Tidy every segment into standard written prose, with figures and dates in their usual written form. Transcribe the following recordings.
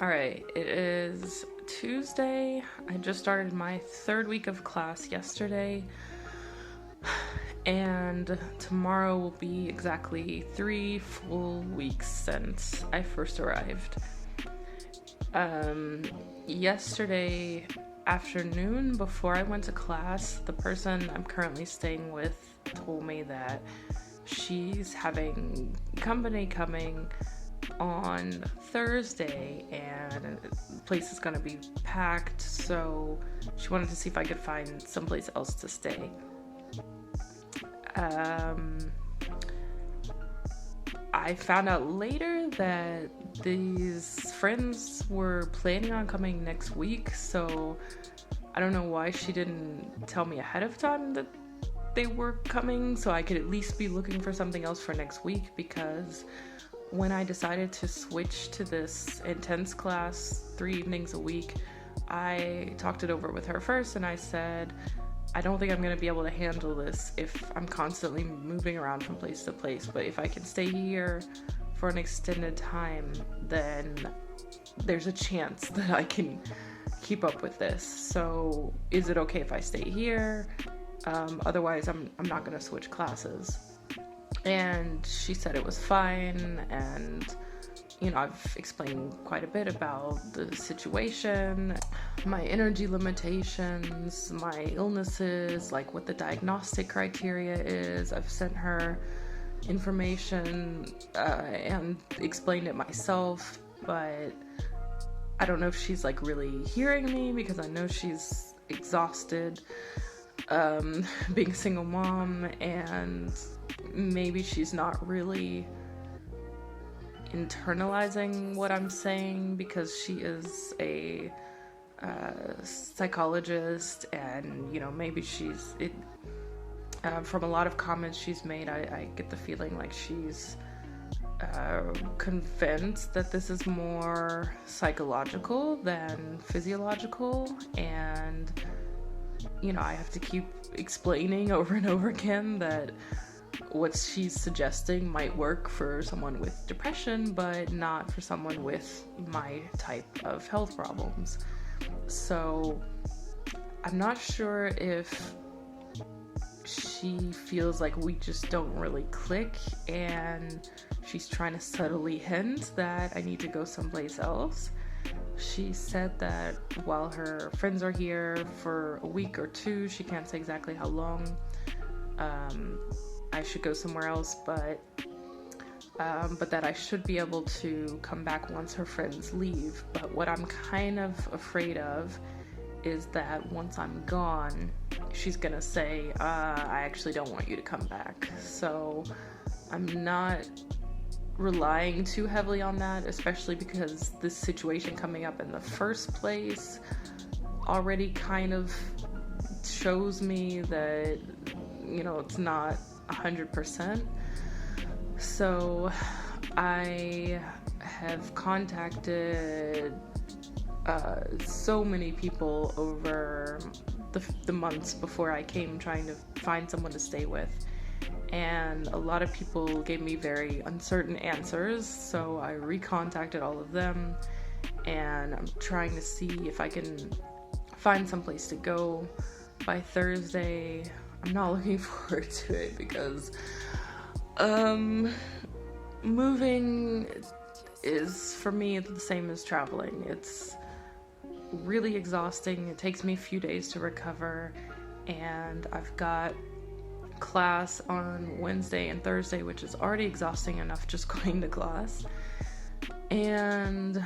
Alright, it is Tuesday. I just started my third week of class yesterday, and tomorrow will be exactly 3 full weeks since I first arrived. Yesterday afternoon, before I went to class, the person I'm currently staying with told me that she's having company coming on Thursday and the place is going to be packed, so she wanted to see if I could find someplace else to stay. I found out later that these friends were planning on coming next week, so I don't know why she didn't tell me ahead of time that they were coming, so I could at least be looking for something else for next week, because when I decided to switch to this intense class 3 evenings a week, I talked it over with her first and I said, I don't think I'm going to be able to handle this if I'm constantly moving around from place to place, but if I can stay here for an extended time, then there's a chance that I can keep up with this. So is it okay if I stay here? Otherwise, I'm not going to switch classes. And she said it was fine, and I've explained quite a bit about the situation, my energy limitations, my illnesses, like what the diagnostic criteria is. I've sent her information and explained it myself, but I don't know if she's like really hearing me, because I know she's exhausted being a single mom, and maybe she's not really internalizing what I'm saying, because she is a psychologist, and maybe she's it from a lot of comments she's made, I get the feeling like she's convinced that this is more psychological than physiological, and I have to keep explaining over and over again that what she's suggesting might work for someone with depression, but not for someone with my type of health problems. So I'm not sure if she feels like we just don't really click, and she's trying to subtly hint that I need to go someplace else. She said that while her friends are here for a week or two, she can't say exactly how long, I should go somewhere else, but that I should be able to come back once her friends leave. But what I'm kind of afraid of is that once I'm gone, she's gonna say, I actually don't want you to come back. So I'm not relying too heavily on that, especially because this situation coming up in the first place already kind of shows me that it's not 100%. So I have contacted so many people over the months before I came, trying to find someone to stay with, and a lot of people gave me very uncertain answers, so I recontacted all of them, and I'm trying to see if I can find someplace to go by Thursday. I'm not looking forward to it, because moving is, for me, the same as traveling. It's really exhausting. It takes me a few days to recover, and I've got class on Wednesday and Thursday, which is already exhausting enough just going to class. And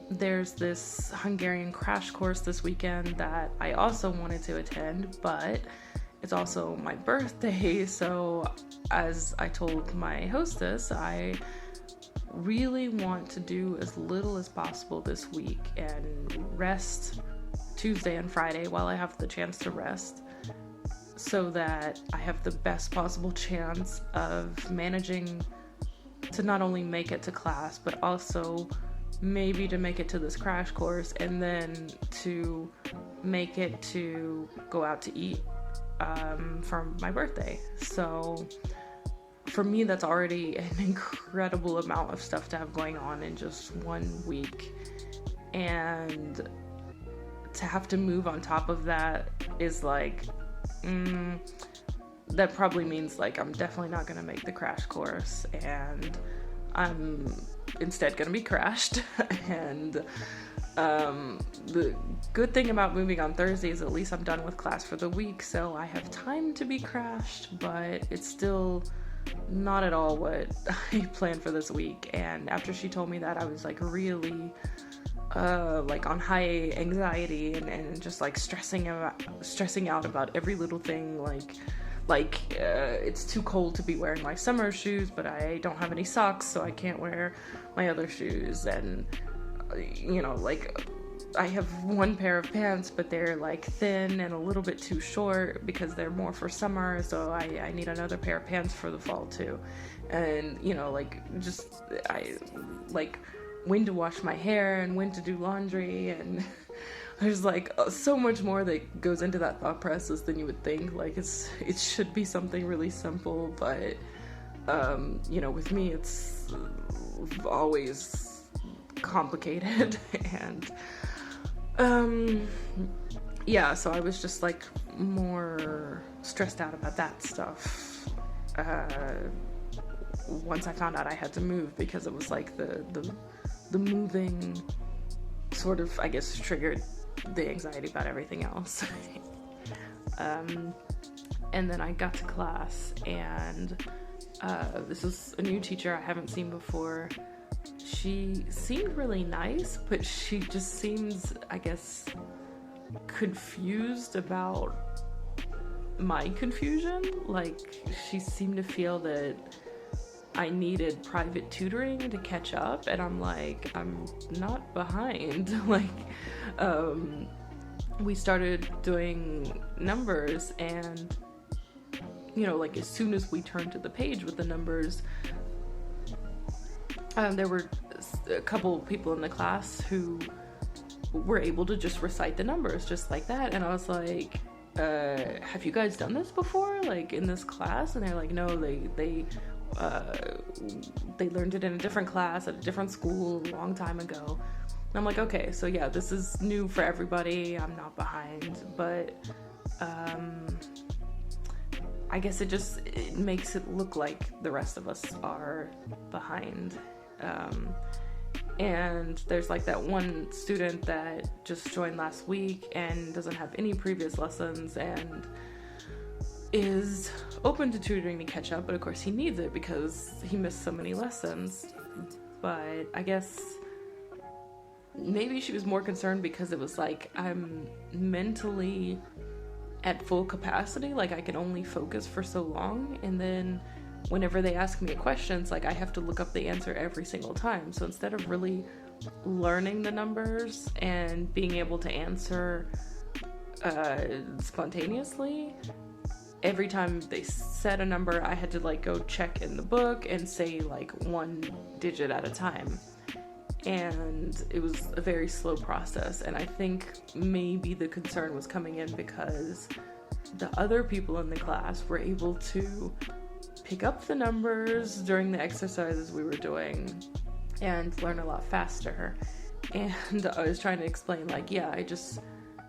there's this Hungarian crash course this weekend that I also wanted to attend, but it's also my birthday, so as I told my hostess, I really want to do as little as possible this week and rest Tuesday and Friday while I have the chance to rest, so that I have the best possible chance of managing to not only make it to class, but also maybe to make it to this crash course, and then to make it to go out to eat for my birthday. So for me, that's already an incredible amount of stuff to have going on in just 1 week. And to have to move on top of that is like, that probably means like I'm definitely not going to make the crash course, and I'm instead going to be crashed. And the good thing about moving on Thursday is at least I'm done with class for the week, so I have time to be crashed, but it's still not at all what I planned for this week. And after she told me that, I was like really like on high anxiety and just like stressing out about every little thing, like it's too cold to be wearing my summer shoes, but I don't have any socks, so I can't wear my other shoes. And like I have one pair of pants, but they're like thin and a little bit too short because they're more for summer, so I need another pair of pants for the fall too. And I like when to wash my hair and when to do laundry, and there's like so much more that goes into that thought process than you would think. Like it should be something really simple, but with me it's always complicated. And so I was just like more stressed out about that stuff once I found out I had to move, because it was like the moving sort of, I guess, triggered the anxiety about everything else. And then I got to class, and this is a new teacher I haven't seen before. She seemed really nice, but she just seems, I guess, confused about my confusion. Like, she seemed to feel that I needed private tutoring to catch up, and I'm like, I'm not behind. Like, we started doing numbers, and like as soon as we turned to the page with the numbers, there were a couple people in the class who were able to just recite the numbers just like that, and I was like, have you guys done this before, like in this class? And they're like, no, they learned it in a different class at a different school a long time ago. And I'm like, okay, so yeah, this is new for everybody, I'm not behind, but I guess it makes it look like the rest of us are behind. And there's like that one student that just joined last week and doesn't have any previous lessons and is open to tutoring to catch up, but of course he needs it because he missed so many lessons. But I guess maybe she was more concerned because it was like I'm mentally at full capacity, like I can only focus for so long, and then whenever they ask me a question, it's like I have to look up the answer every single time. So instead of really learning the numbers and being able to answer spontaneously, every time they said a number, I had to like go check in the book and say like one digit at a time. And it was a very slow process. And I think maybe the concern was coming in because the other people in the class were able to pick up the numbers during the exercises we were doing and learn a lot faster. And I was trying to explain, like, yeah, I just,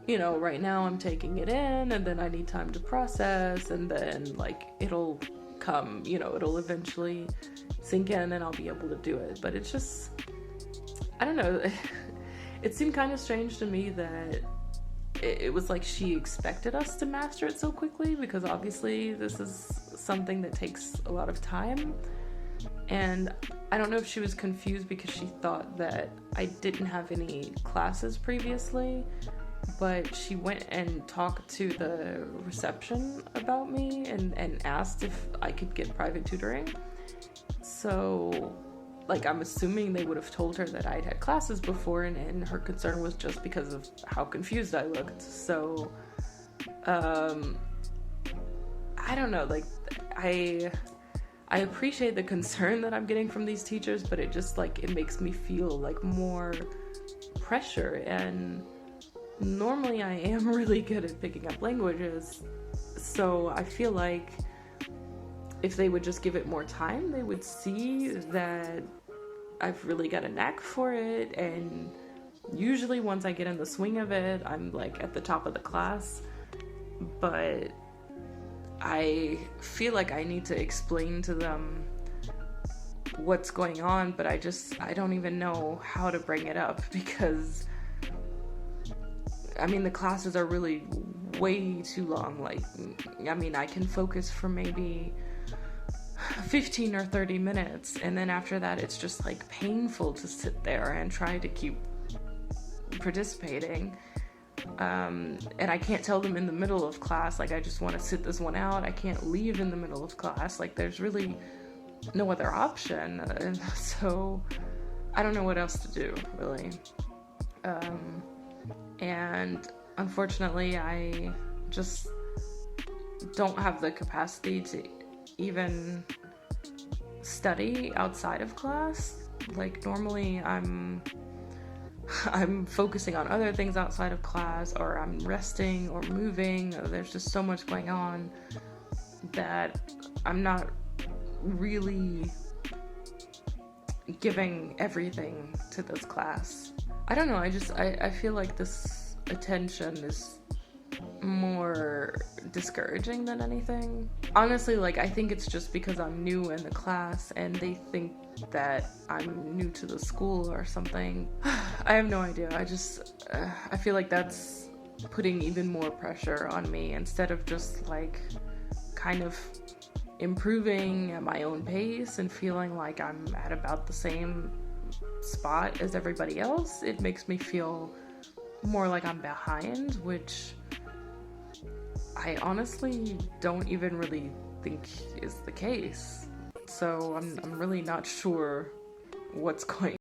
right now I'm taking it in, and then I need time to process, and then like it'll come, it'll eventually sink in and I'll be able to do it. But it's just, I don't know, it seemed kind of strange to me that it was like she expected us to master it so quickly, because obviously this is something that takes a lot of time. And I don't know if she was confused because she thought that I didn't have any classes previously, but she went and talked to the reception about me and asked if I could get private tutoring. So like, I'm assuming they would have told her that I'd had classes before, and her concern was just because of how confused I looked. So, I don't know, like, I appreciate the concern that I'm getting from these teachers, but it just, like, it makes me feel, like, more pressure. And normally I am really good at picking up languages, so I feel like if they would just give it more time, they would see that I've really got a knack for it, and usually once I get in the swing of it, I'm like at the top of the class. But I feel like I need to explain to them what's going on, but I don't even know how to bring it up, because I mean, the classes are really way too long. Like, I mean, I can focus for maybe 15 or 30 minutes, and then after that it's just like painful to sit there and try to keep participating. And I can't tell them in the middle of class, like, I just want to sit this one out. I can't leave in the middle of class. Like, there's really no other option. And so I don't know what else to do, really. And unfortunately, I just don't have the capacity to even study outside of class. Like, normally I'm focusing on other things outside of class, or I'm resting or moving. There's just so much going on that I'm not really giving everything to this class. I don't know, I feel like this attention is more discouraging than anything. Honestly, like, I think it's just because I'm new in the class and they think that I'm new to the school or something. I have no idea. I feel like that's putting even more pressure on me, instead of just like kind of improving at my own pace and feeling like I'm at about the same spot as everybody else. It makes me feel more like I'm behind, which I honestly don't even really think is the case. So I'm really not sure what's going